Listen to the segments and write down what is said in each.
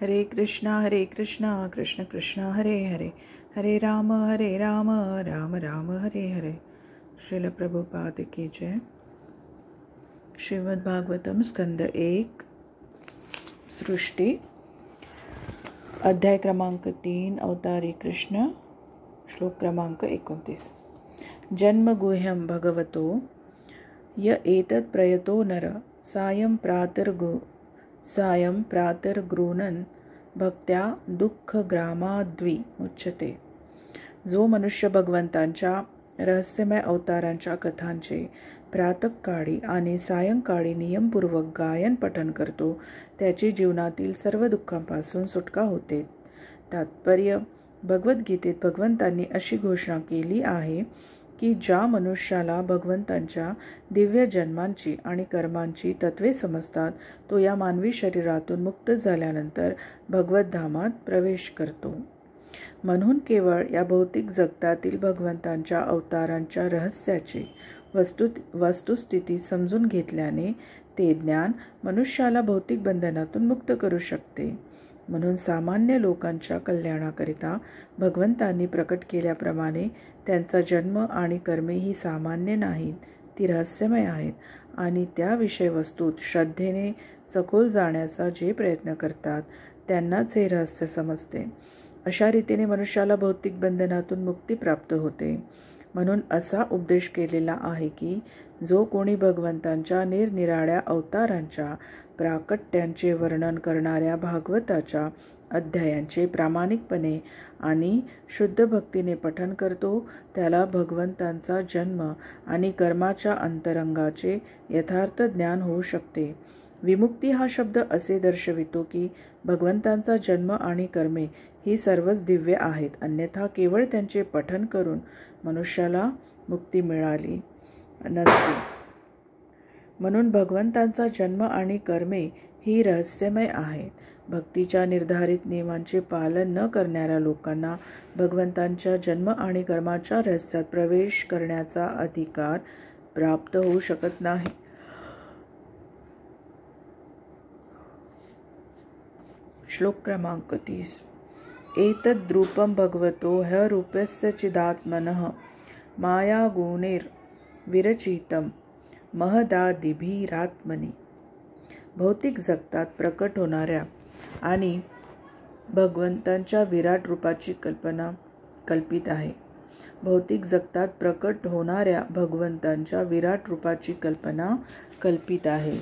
हरे कृष्णा कृष्ण कृष्ण हरे हरे, हरे राम राम राम हरे हरे. श्रील प्रभुपाद की जय. श्रीमद् भागवतम स्कंद 1 सृष्टी, अध्याय क्रमांक 3 अवतारी कृष्ण, श्लोक क्रमांक 29. जन्मगुह्यं भगवतो य एतत् प्रयतो नर सायं प्रातर्गृणन् भक्त्या दुःखग्रामाद्वि मुच्यते. जो मनुष्य भगवंतांच्या रहस्यमय अवतारांच्या कथांचे प्रातःकाळी आणि सायंकाळी नियमपूर्वक गायन पठन करतो त्याची जीवनातील सर्व दुःखांपासून सुटका होते. तात्पर्य: भगवद्गीतेत भगवंतांनी अशी घोषणा केली आहे की ज्या मनुष्याला भगवंतांच्या दिव्य जन्मांची आणि कर्मांची तत्वे समजतात तो या मानवी शरीरातून मुक्त झाल्यानंतर भगवद्धामात प्रवेश करतो. म्हणून केवळ या भौतिक जगतातील भगवंतांच्या अवतारांच्या रहस्याची वस्तुस्थिती समजून घेतल्याने ते ज्ञान मनुष्याला भौतिक बंधनातून मुक्त करू शकते. म्हणून सामान्य लोकांच्या कल्याणाकरिता भगवंतांनी प्रकट केल्याप्रमाणे त्यांचा जन्म आणि कर्मे ही सामान्य नाहीत, ती रहस्यमय आहेत आणि त्या विषयवस्तूत श्रद्धेने सखोल जाण्याचा जे प्रयत्न करतात त्यांनाच हे रहस्य समजते. अशा रीतीने मनुष्याला भौतिक बंधनातून मुक्ती प्राप्त होते. म्हणून असा उपदेश केलेला आहे की जो कोणी भगवंतांच्या निरनिराळ्या अवतारांच्या प्राकट्यांचे वर्णन करणाऱ्या भागवताच्या अध्यायांचे प्रामाणिकपणे आणि शुद्ध भक्तीने पठन करतो त्याला भगवंतांचा जन्म आणि कर्माच्या अंतरंगाचे यथार्थ ज्ञान होऊ शकते. विमुक्ती हा शब्द असे दर्शवितो की भगवंतांचा जन्म आणि कर्मे ही सर्वच दिव्य आहेत, अन्यथा केवळ त्यांचे पठन करून मनुष्याला मुक्ती मिळाली नसते. म्हणून भगवंतांचा जन्म आणि कर्मे ही रहस्यमय आहेत. भक्तीच्या निर्धारित नियमांचे पालन न करणाऱ्या लोकांना भगवंतांच्या जन्म आणि कर्माच्या रहस्यात प्रवेश करण्याचा अधिकार प्राप्त होऊ शकत नाही. श्लोक क्रमांक 30. एतद्रूपं भगवतो ह्यरूपस्य चिदात्मनः मायागुणैर्विरचितं महदादिभिरात्मनि. भौतिक जगतात प्रकट होणाऱ्या आणि भगवंतांच्या विराट रूपाची कल्पना कल्पित आहे. भौतिक जगतात प्रकट होणाऱ्या भगवंतांच्या विराट रूपाची कल्पना कल्पित आहे.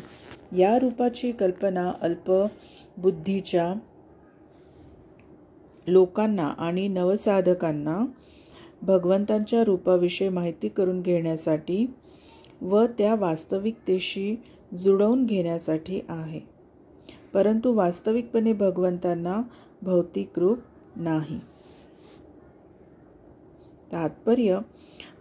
या रूपाची कल्पना अल्पबुद्धीच्या लोकांना आणि नवसाधकांना भगवंतांच्या रूपाविषयी माहिती करून घेण्यासाठी व त्या वास्तविकतेशी जुळवून घेण्यासाठी आहे. परंतु वास्तविकपणे भगवंतांना भौतिक रूप नाही. तात्पर्य: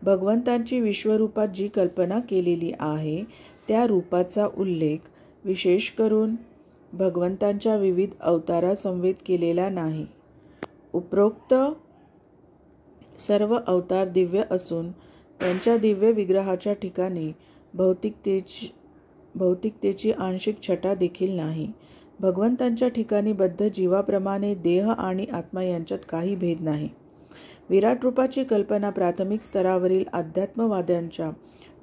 भगवंतांची विश्वरूपात जी कल्पना केलेली आहे त्या रूपाचा उल्लेख विशेष करून भगवंतांच्या विविध अवतारासमवेत केलेला नाही. उपरोक्त सर्व अवतार दिव्य असून त्यांच्या दिव्य विग्रहाच्या ठिकाणी भौतिकतेची आंशिक छटा देखील नाही. भगवंतांच्या ठिकाणी बद्ध जीवाप्रमाणे देह आणि आत्मा यांच्यात काही भेद नाही. विराट रूपाची कल्पना प्राथमिक स्तरावरील अध्यात्मवाद्यांच्या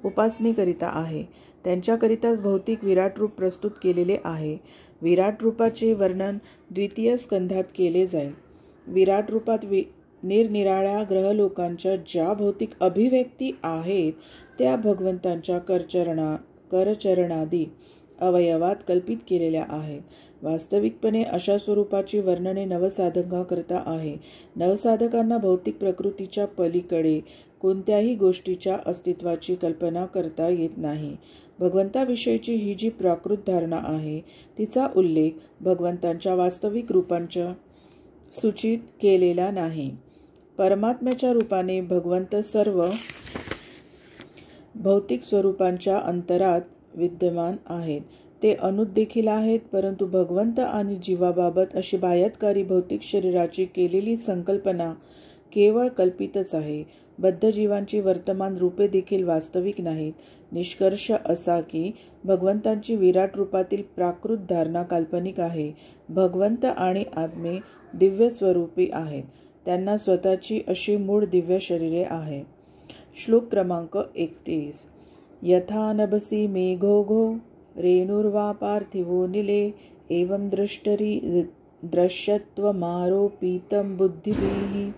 उपासनेकरिता आहे. त्यांच्याकरिताच भौतिक विराट रूप प्रस्तुत केलेले आहे. विराट रूपाचे वर्णन द्वितीय स्कंधात केले जाईल. विराट रूपात निरनिराळ्या ग्रहलोकांच्या ज्या भौतिक अभिव्यक्ती आहेत त्या भगवंतांच्या करचरणादी अवयवात कल्पित केलेल्या आहेत. वास्तविकपणे अशा स्वरूपाची वर्णने नवसाधकांकरता आहे. नवसाधकांना भौतिक प्रकृतीच्या पलीकडे कोणत्याही गोष्टीच्या अस्तित्वाची कल्पना करता येत नाही. भगवंताविषयीची ही जी प्राकृत धारणा आहे तिचा उल्लेख भगवंतांच्या वास्तविक रूपांच्या सूचित केलेला नाही. परमात्म्याच्या रूपाने भगवंत सर्व भौतिक स्वरूपांच्या अंतरात विद्यमान आहेत. ते अनूत देखील आहेत, परंतु भगवंत आणि जीवाबाबत अशी बाह्यकारी भौतिक शरीराची केलेली संकल्पना केवळ कल्पितच आहे. बद्ध जीवांची वर्तमान रूपे देखील वास्तविक नाहीत. निष्कर्ष असा की भगवंतांची विराट रूपातील प्राकृत धारणा काल्पनिक आहे. भगवंत आणि आत्मे दिव्य स्वरूपी आहेत. त्यांना स्वतःची अशी मूळ दिव्य शरीरे आहे. श्लोक क्रमांक 31. यथा नभसी मेघोघो रेणुर्वा पार्थिवो निले एवं द्रश्यत्वमारोपितं बुद्धिभिः.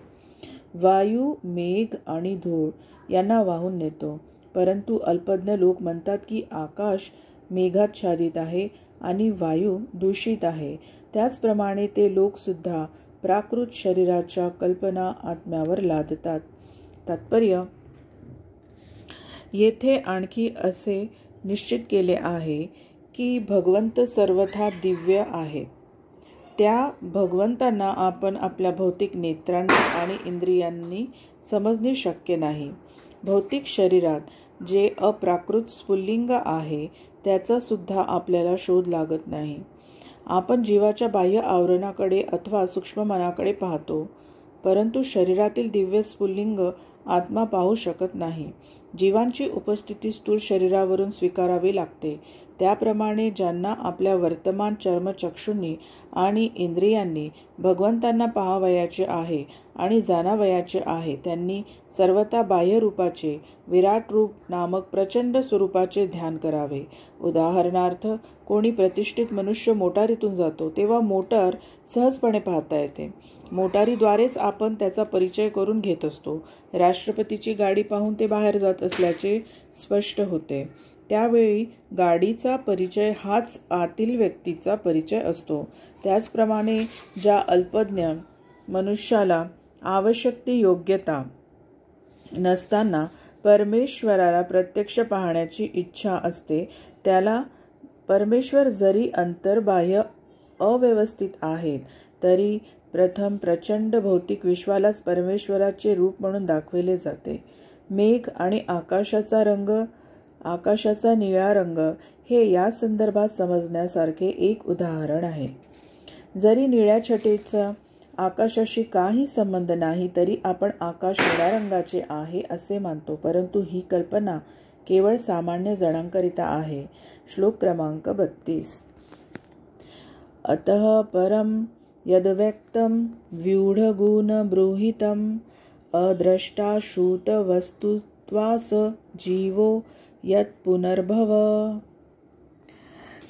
वायू, मेघ आणि धूळ यांना वाहून नेतो, परंतु अल्पज्ञ लोक म्हणतात की आकाश मेघाच्छादित आहे आणि वायू दूषित आहे. त्याचप्रमाणे ते लोकसुद्धा प्राकृत शरीराच्या कल्पना आत्म्यावर लादतात. तात्पर्य: येथे आणखी असे निश्चित केले आहे की भगवंत सर्वथा दिव्य आहेत. त्या भगवंतांना आपण आपल्या भौतिक नेत्रांनी आणि इंद्रियांनी समजणे शक्य नाही. भौतिक शरीरात जे अप्राकृत स्फुल्लिंग आहे त्याचा सुद्धा आपल्याला शोध लागत नाही. आपण जीवाच्या बाह्य आवरणाकडे अथवा सूक्ष्म मनाकडे पाहतो, परंतु शरीरातील दिव्य स्फुल्लिंग आत्मा पाहू शकत नाही. जीवांची उपस्थिती स्थूल शरीरावरून स्वीकारावी लागते. त्याप्रमाणे ज्यांना आपल्या वर्तमान चर्मचक्षूंनी आणि इंद्रियांनी भगवंतांना पाहावयाचे आहे आणि जाणावयाचे आहे, त्यांनी सर्वथा बाह्य रूपाचे, विराट रूप नामक प्रचंड स्वरूपाचे ध्यान करावे. उदाहरणार्थ, कोणी प्रतिष्ठित मनुष्य मोटारीतून जातो तेव्हा मोटार सहजपणे पाहता येते. मोटारीद्वारेच आपण त्याचा परिचय करून घेत असतो. राष्ट्रपतीची गाडी पाहून ते बाहेर जात असल्याचे स्पष्ट होते. त्यावेळी गाडीचा परिचय हाच आतील व्यक्तीचा परिचय असतो. त्याचप्रमाणे ज्या अल्पज्ञ मनुष्याला आवश्यक ती योग्यता नसताना परमेश्वराला प्रत्यक्ष पाहण्याची इच्छा असते, त्याला परमेश्वर जरी अंतर्बाह्य अव्यवस्थित आहेत तरी प्रथम प्रचंड भौतिक विश्वालाच परमेश्वराचे रूप म्हणून दाखविले जाते. मेघ आणि आकाशाचा निळा रंग हे या संदर्भात समजण्यासारखे एक उदाहरण आहे. जरी निळ्या छटेचा आकाशाशी काही संबंध नाही तरी आपण आकाश निळ्या रंगाचे आहे असे मानतो, परंतु ही कल्पना केवळ सामान्य जणांकरिता आहे. श्लोक क्रमांक 32. अतः परम यद्व्यक्तं व्यूढगुणबृंहितं अद्रष्टाश्रुत वस्तुत्वास जीवो यत् पुनर्भव.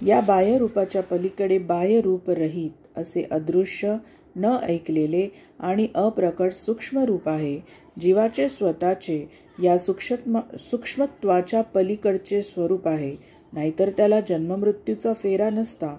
या बाह्य रूपाच्या पलीकडे बाह्य रूप रहित असे अदृश्य, न ऐकलेले आणि अप्रकट सूक्ष्म रूप आहे. जीवाचे स्वतःचे या सूक्ष्मत्वाच्या पलीकडचे स्वरूप आहे, नाहीतर त्याला जन्ममृत्यूचा फेरा नसता.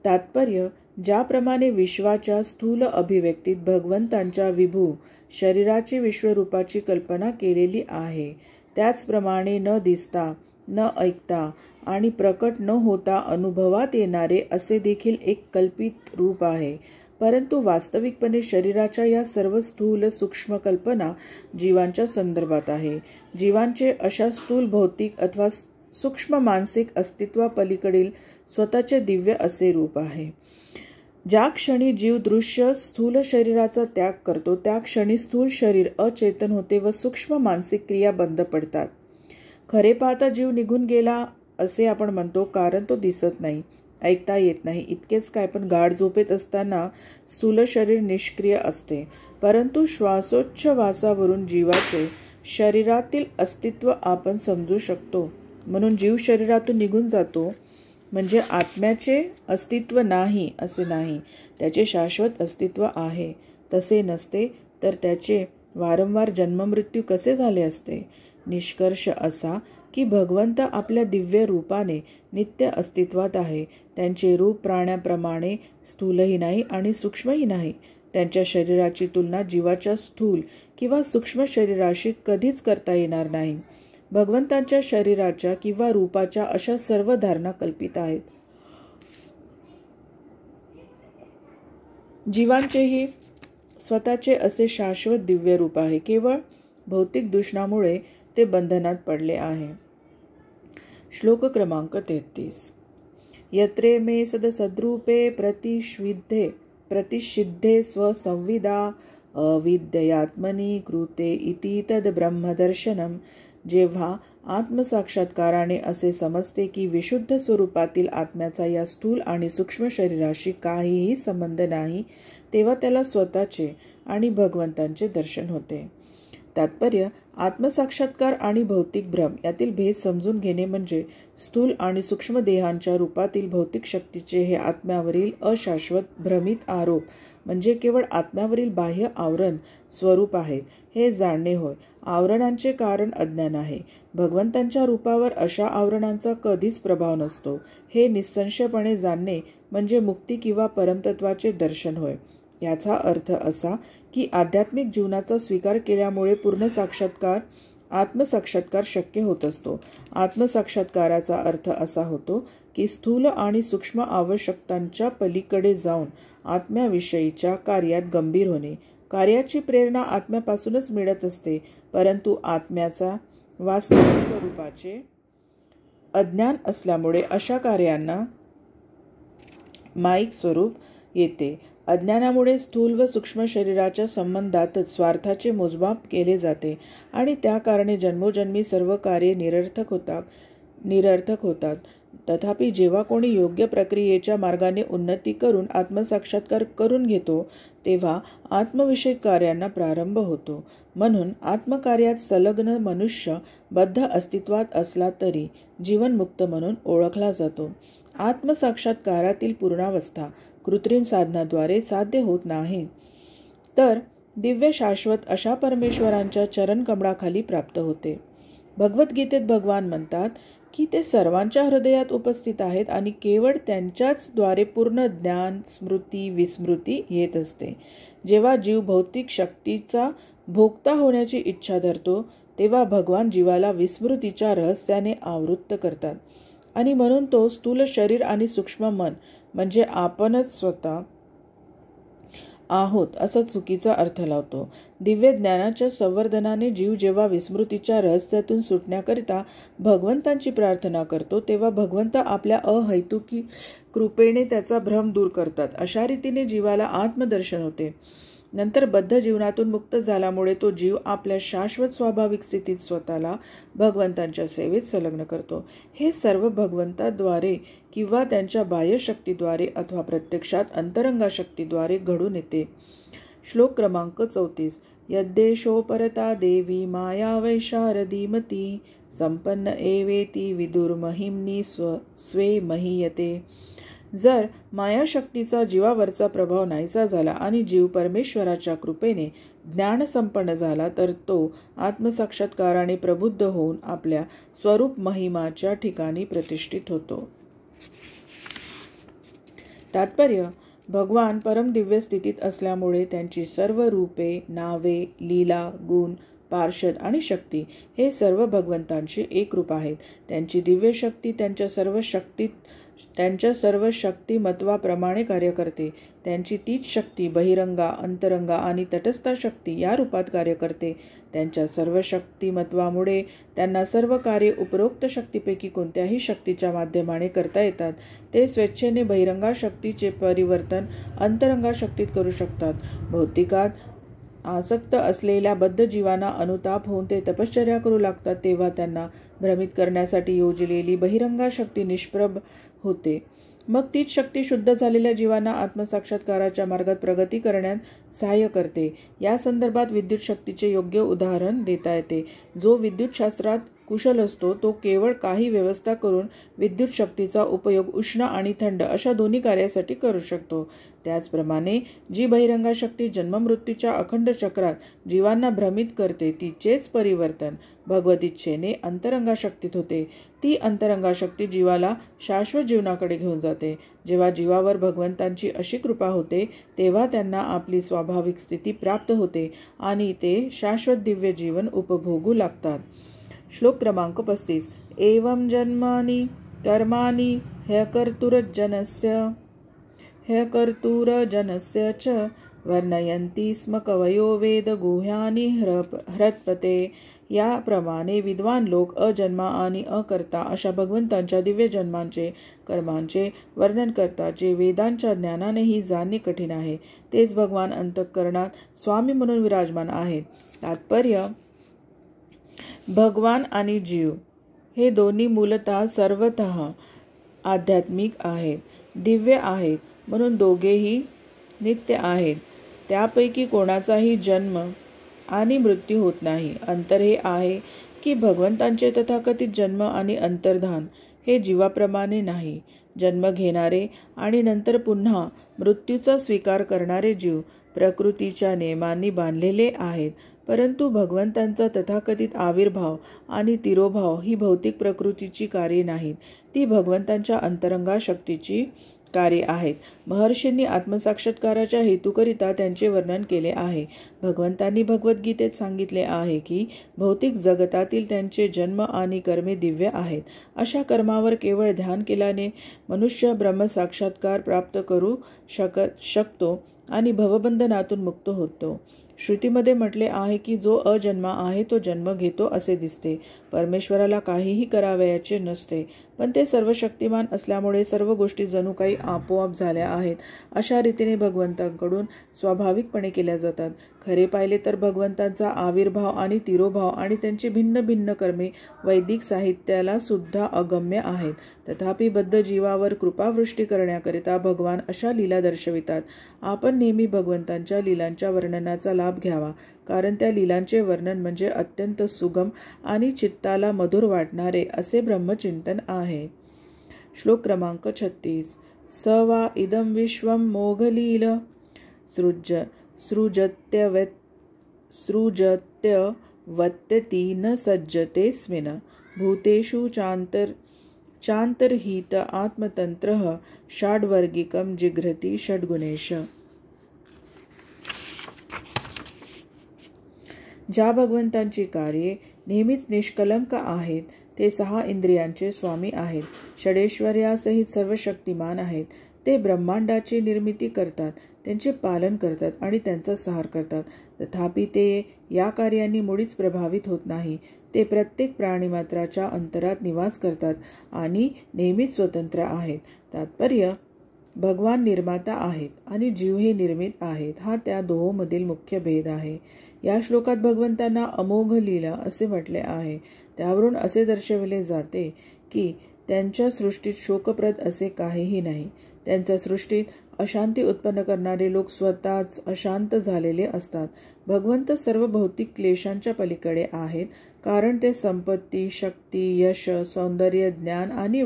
तात्पर्य: ज्याप्रमाणे विश्वाच्या स्थूल अभिव्यक्तीत भगवंतांच्या विभू शरीराची विश्वरूपाची कल्पना केलेली आहे, त्याचप्रमाणे न दिसता, न ऐकता आणि प्रकट न होता अनुभवात येणारे असे देखील एक कल्पित रूप आहे. परंतु वास्तविकपणे शरीराच्या या सर्व स्थूल सूक्ष्म कल्पना जीवांच्या संदर्भात आहे. जीवांचे अशा स्थूल भौतिक अथवा सूक्ष्म मानसिक अस्तित्वापलीकडील स्वतःचे दिव्य असे रूप आहे. ज्या क्षणी जीव दृश्य स्थूल शरीराचा त्याग करतो त्या क्षणी स्थूल शरीर अचेतन होते व सूक्ष्म मानसिक क्रिया बंद पडतात. खरे पाहता जीव निघून गेला असे आपण म्हणतो, कारण तो दिसत नाही, ऐकता येत नाही. इतकेच काय, पण गाढ झोपेत असताना स्थूल शरीर निष्क्रिय असते, परंतु श्वासोच्छवासावरून जीवाचे शरीरातील अस्तित्व आपण समजू शकतो. म्हणून जीव शरीरातून निघून जातो म्हणजे आत्म्याचे अस्तित्व नाही असे नाही, त्याचे शाश्वत अस्तित्व आहे. तसे नसते तर त्याचे वारंवार जन्ममृत्यू कसे झाले असते. निष्कर्ष असा की भगवंत आपल्या दिव्य रूपाने नित्य अस्तित्वात आहे. त्यांचे रूप प्राण्याप्रमाणे स्थूलही नाही आणि सूक्ष्मही नाही. त्यांच्या शरीराची तुलना जीवाच्या स्थूल किंवा सूक्ष्म शरीराशी कधीच करता येणार नाही. भगवंतांच्या शरीराच्या किंवा रूपाच्या अशा सर्व धारणा कल्पित आहेत. जीवांचेही स्वतःचे असे शाश्वत दिव्य रूप आहे. केवळ भौतिक दूषणामुळे ते बंधनात पडले आहे. श्लोक क्रमांक 33. यत्रे मे सदसद्रूपे प्रतिषिद्धे स्वसंविदा अविद्ययात्मनि कृते इति तद ब्रह्मदर्शनम. जेव्हा आत्मसाक्षात्काराने असे समजते की विशुद्ध स्वरूपातील आत्म्याचा या स्थूल आणि सूक्ष्म शरीराशी काहीही संबंध नाही, तेव्हा त्याला स्वतःचे आणि भगवंतांचे दर्शन होते. तात्पर्य: आत्मसाक्षात्कार आणि भौतिक भ्रम यातील भेद समजून घेणे म्हणजे स्थूल आणि सूक्ष्म देहांच्या रूपातील भौतिक शक्तीचे हे आत्म्यावरील अशाश्वत भ्रमित आरोप म्हणजे केवळ आत्म्यावरील बाह्य आवरण स्वरूप आहेत हे जाणणे होय. आवरणांचे कारण अज्ञान आहे. भगवंतांच्या रूपावर अशा आवरणांचा कधीच प्रभाव नसतो हे निसंशयपणे जाणणे म्हणजे मुक्ती किंवा परमतत्वाचे दर्शन होय. याचा अर्थ असा की आध्यात्मिक जीवनाचा स्वीकार केल्यामुळे पूर्ण आत्मसाक्षात्कार शक्य होत असतो. आत्मसाक्षात्काराचा अर्थ असा होतो की स्थूल आणि सूक्ष्म आवश्यकतांच्या पलीकडे जाऊन आत्म्याविषयीच्या कार्यात गंभीर होणे. कार्याची प्रेरणा आत्म्यापासूनच मिळत असते, परंतु आत्म्याचा वास्तविक स्वरूपाचे अज्ञान असल्यामुळे अशा कार्यांना माईक स्वरूप येते. अज्ञानामुळे स्थूल व सूक्ष्म शरीराच्या संबंधातच स्वार्थाचे मोजमाप केले जाते आणि त्या कारणे जन्मोजन्मी सर्व कार्ये निरर्थक होतात. तथापि जेव्हा कोणी योग्य प्रक्रियेच्या मार्गाने उन्नती करून आत्मसाक्षात्कार करून घेतो, तेव्हा आत्मविषयक कार्यांना प्रारंभ होतो. म्हणून आत्मकार्यात संलग्न मनुष्य बद्ध अस्तित्वात असला तरी जीवनमुक्त म्हणून ओळखला जातो. आत्मसाक्षात्कारातील पूर्णावस्था कृत्रिम साधनाद्वारे साध्य होत नाही, तर दिव्य शाश्वत अशा परमेश्वरांच्या चरणकमळाखाली प्राप्त होते. भगवद्गीतेत भगवान म्हणतात की ते सर्वांच्या हृदयात उपस्थित आहेत आणि केवळ त्यांच्याच द्वारे पूर्ण ज्ञान, स्मृती, विस्मृती येत असते. जेव्हा जीव भौतिक शक्तीचा भोक्ता होण्याची इच्छा धरतो, तेव्हा भगवान जीवाला विस्मृतीच्या रहस्याने आवृत्त करतात आणि म्हणून तो स्थूल शरीर आणि सूक्ष्म मन म्हणजे आपणच स्वतः आहोत असा चुकीचा अर्थ लावतो. दिव्य ज्ञानाच्या संवर्धनाने जीव जेव्हा विस्मृतीच्या रहस्यातून सुटण्याकरिता भगवंतांची प्रार्थना करतो, तेव्हा भगवंत आपल्या अहैतुकी कृपेने त्याचा भ्रम दूर करतात. अशा रीतीने जीवाला आत्मदर्शन होते. नंतर बद्ध जीवनातून मुक्त झाल्यामुळे तो जीव आपल्या शाश्वत स्वाभाविक स्थितीत स्वतःला भगवंतांच्या सेवेत संलग्न करतो. हे सर्व भगवंताद्वारे किंवा त्यांच्या बाह्यशक्तीद्वारे अथवा प्रत्यक्षात अंतरंगाशक्तीद्वारे घडून येते. श्लोक क्रमांक 34. यद्देशोपरता देवी माया वैशारदीमती संपन्न एवेती विदुर्महिम्नी स्वे महीयते. जर मायाशक्तीचा जीवावरचा प्रभाव नाहीसा झाला आणि जीव परमेश्वराच्या कृपेने ज्ञानसंपन्न झाला, तर तो आत्मसाक्षात्काराने प्रबुद्ध होऊन आपल्या स्वरूप महिमाच्या ठिकाणी प्रतिष्ठित होतो. तात्पर्य: भगवान परमदिव्य स्थितीत असल्यामुळे त्यांची सर्व रूपे, नावे, लीला, गुण, पार्षद आणि शक्ती हे सर्व भगवंतांशी एकरूप आहेत. त्यांची दिव्य शक्ती त्यांच्या सर्व शक्तिमत्वाप्रमाणे कार्य करते. त्यांची तीच शक्ती बहिरंगा, अंतरंगा आणि तटस्था शक्ती या रूपात कार्य करते. त्यांच्या सर्व शक्तिमत्वामुळे त्यांना सर्व कार्ये उपरोक्त शक्तीपैकी कोणत्याही शक्तीच्या माध्यमाने करता येतात. ते स्वेच्छेने बहिरंगा शक्तीचे परिवर्तन अंतरंगा शक्तीत करू शकतात. भौतिकात आसक्त असलेल्या बद्ध जीवांना अनुताप होऊन ते तपश्चर्या करू लागतात, तेव्हा त्यांना भ्रमित करण्यासाठी योजलेली बहिरंगा शक्ती निष्प्रभ होते. मग तीच शक्ती शुद्ध झालेल्या जीवांना आत्मसाक्षात्काराच्या मार्गात प्रगती करण्यात सहाय्य करते. या संदर्भात विद्युत शक्तीचे योग्य उदाहरण देता येते. जो विद्युत शास्त्रात कुशल असतो तो केवळ काही व्यवस्था करून विद्युत शक्तीचा उपयोग उष्ण आणि थंड अशा दोन्ही कार्यासाठी करू शकतो. त्याचप्रमाणे जी बहिरंगा शक्ती जन्ममृत्यूच्या अखंड चक्रात जीवांना भ्रमित करते, तिचेच परिवर्तन भगवत इच्छेने अंतरंगा शक्तीत होते. ती अंतरंगा शक्ती जीवाला शाश्वत जीवनाकडे घेऊन जाते. जेव्हा जीवावर भगवंतांची अशी कृपा होते, तेव्हा त्यांना आपली स्वाभाविक स्थिती प्राप्त होते आणि ते शाश्वत दिव्य जीवन उपभोगू लागतात. श्लोक क्रमांक 35. एवं जन्मानि कर्माणि ह्यकर्तुरजनस्य च वर्णयन्ति स्म कवयो वेद गुह्यानि हृत्पते. याप्रमाणे विद्वान लोक अजन्मा आणि अकर्ता अशा भगवंतांच्या दिव्य जन्मांचे कर्मांचे वर्णन करतात, जे वेदांच्या ज्ञानानेही जाणणे कठीण आहे. तेच भगवान अंतःकरणात स्वामी म्हणून विराजमान आहेत. तात्पर्य: भगवान आणि जीव हे दोन्ही मूलतः सर्वतः आध्यात्मिक आहेत, दिव्य आहेत, म्हणून दोघेही नित्य आहेत. त्यापैकी कोणाचाही जन्म आणि मृत्यू होत नाही. अंतर हे आहे की भगवंतांचे तथाकथित जन्म आणि अंतर्धान हे जीवाप्रमाणे नाही. जन्म घेणारे आणि नंतर पुन्हा मृत्यूचा स्वीकार करणारे जीव प्रकृतीच्या नियमांनी बांधलेले आहेत, परंतु भगवंतांचा तथाकथित आविर्भाव आणि तिरोभाव ही भौतिक प्रकृतीची कार्ये नाहीत, ती भगवंतांच्या अंतरंगा शक्तीची कार्ये आहेत. महर्षींनी आत्मसाक्षात्काराच्या हेतूकरिता त्यांचे वर्णन केले आहे. भगवंतांनी भगवद्गीतेत सांगितले आहे की भौतिक जगतातील त्यांचे जन्म आणि कर्मे दिव्य आहेत. अशा कर्मावर केवळ ध्यान केल्याने मनुष्य ब्रह्मसाक्षात्कार प्राप्त करू शकतो आणि भवबंधनातून मुक्त होतो. श्रुतीमध्ये म्हटले आहे की जो अजन्मा आहे तो जन्म घेतो असे दिसते. परमेश्वराला काहीही करावयाचे नसते, पण ते सर्व शक्तिमान असल्यामुळे सर्व गोष्टी जणू काही आपोआप झाल्या आहेत अशा रीतीने भगवंतांकडून स्वाभाविकपणे केल्या जातात. खरे पाहिले तर भगवंतांचा आविर्भाव आणि तिरोभाव आणि त्यांची भिन्न भिन्न कर्मे वैदिक साहित्याला सुद्धा अगम्य आहेत. तथापि बद्ध जीवावर कृपावृष्टी करण्याकरिता भगवान अशा लीला दर्शवितात. आपण नेहमी भगवंतांच्या लीलांच्या वर्णनाचा लाभ घ्यावा, कारण त्या लीलांचे वर्णन म्हणजे अत्यंत सुगम आणि चित्ताला मधुर वाटणारे असे ब्रह्मचिंतन आहे. श्लोक क्रमांक 36. स वा इदं विश्वं मोघलील सृजत्यवत्यति न सज्जतेऽस्मिन् भूतेषु चान्तर्हित आत्मतन्त्रः षड्वर्गिकं जिघ्रति षड्गुणेश. ज्या भगवंतांची कार्ये नेहमीच निष्कलंक आहेत, ते 6 इंद्रियांचे स्वामी आहेत, षडेश्वर्यासहित सर्व शक्तिमान आहेत. ते ब्रह्मांडाची निर्मिती करतात, त्यांचे पालन करतात आणि त्यांचा संहार करतात. तथापि ते या कार्यांनी मुळीच प्रभावित होत नाही. ते प्रत्येक प्राणीमात्राच्या अंतरात निवास करतात आणि नेहमीच स्वतंत्र आहेत. तात्पर्य: भगवान निर्माता आहेत आणि जीव हे निर्मित आहेत, हा त्या दोहोंमधील मुख्य भेद आहे. या श्लोकात भगवंतांना अमोघ लीला असे म्हटले आहे. त्यावरून असे दर्शविले जाते की त्यांच्या सृष्टीत शोकप्रद असे काहीही नाही. त्यांच्या सृष्टीत अशांती उत्पन्न करणारे लोक स्वतःच अशांत झालेले असतात. भगवंत सर्व भौतिक क्लेशांच्या पलीकडे आहेत, कारण ते संपत्ती, शक्ती, यश, सौंदर्य, ज्ञान आणि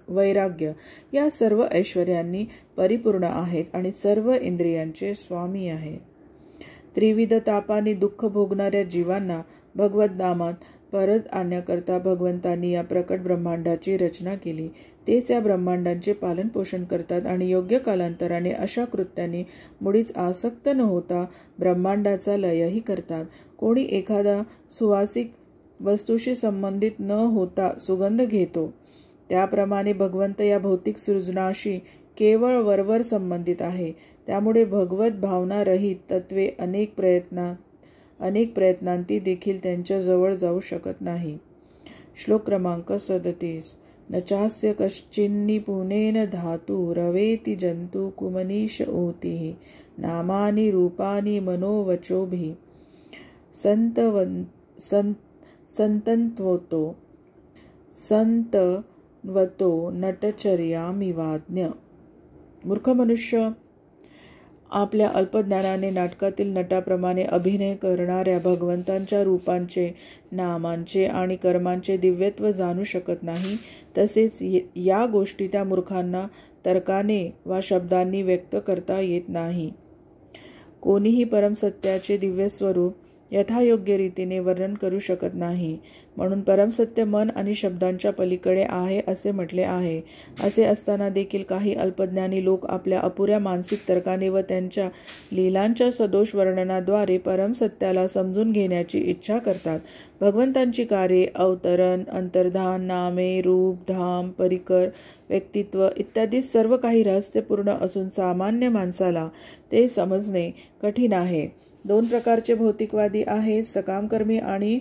वैराग्य या सर्व ऐश्वर्यांनी परिपूर्ण आहेत आणि सर्व इंद्रियांचे स्वामी आहेत. त्रिविध तापांनी दुःख भोगणाऱ्या जीवांना भगवत नामात परत आणण्याकरता भगवंतांनी या प्रकट ब्रह्मांडाची रचना केली. तेच या ब्रह्मांडांचे पालन पोषण करतात आणि योग्य कालांतराने अशा कृत्यांनी मुळीच आसक्त न होता ब्रह्मांडाचा लयही करतात. कोणी एखादा सुवासिक वस्तूशी संबंधित न होता सुगंध घेतो, त्याप्रमाणे भगवंत या भौतिक सृजनाशी केवळ वरवर संबंधित आहे. त्यामुळे भगवत भावना रहित तत्वे अनेक प्रयत्नांती देखील त्यांच्या जवळ जाऊ शकत नाही. श्लोक क्रमांक 37. न चास्य कश्चिन्निपुणेन धातु रवेति जंतु कुमनीश ऊतिः नामानि रूपानि मनोवचोभिः संतन्वतो नटचर्यामिवाज्ञ. मूर्ख मनुष्य आपल्या अल्पज्ञानाने नाटकातील नटाप्रमाणे अभिनय करणाऱ्या भगवंतांच्या रूपांचे, नामांचे आणि कर्मांचे दिव्यत्व जाणू शकत नाही. तसेच या गोष्टी त्या मूर्खांना तर्काने वा शब्दांनी व्यक्त करता येत नाही. कोणीही परमसत्याचे दिव्य स्वरूप यथायोग्य रीतीने वर्णन करू शकत नाही. म्हणून परमसत्य मन आणि शब्दांच्या पलीकडे आहे असे म्हटले आहे. असे असताना देखील काही अल्पज्ञानी लोक आपल्या अपुऱ्या मानसिक तर्काने व त्यांच्या लीलांच्या सदोष वर्णनाद्वारे परमसत्याला समजून घेण्याची इच्छा करतात. भगवंतांची कार्ये, अवतरण, अंतर्धान, नामे, रूप, धाम, परिकर, व्यक्तित्व इत्यादी सर्व काही रहस्यपूर्ण असून सामान्य माणसाला ते समजणे कठीण आहे. 2 प्रकारचे भौतिकवादी आहेत, सकामकर्मी आणि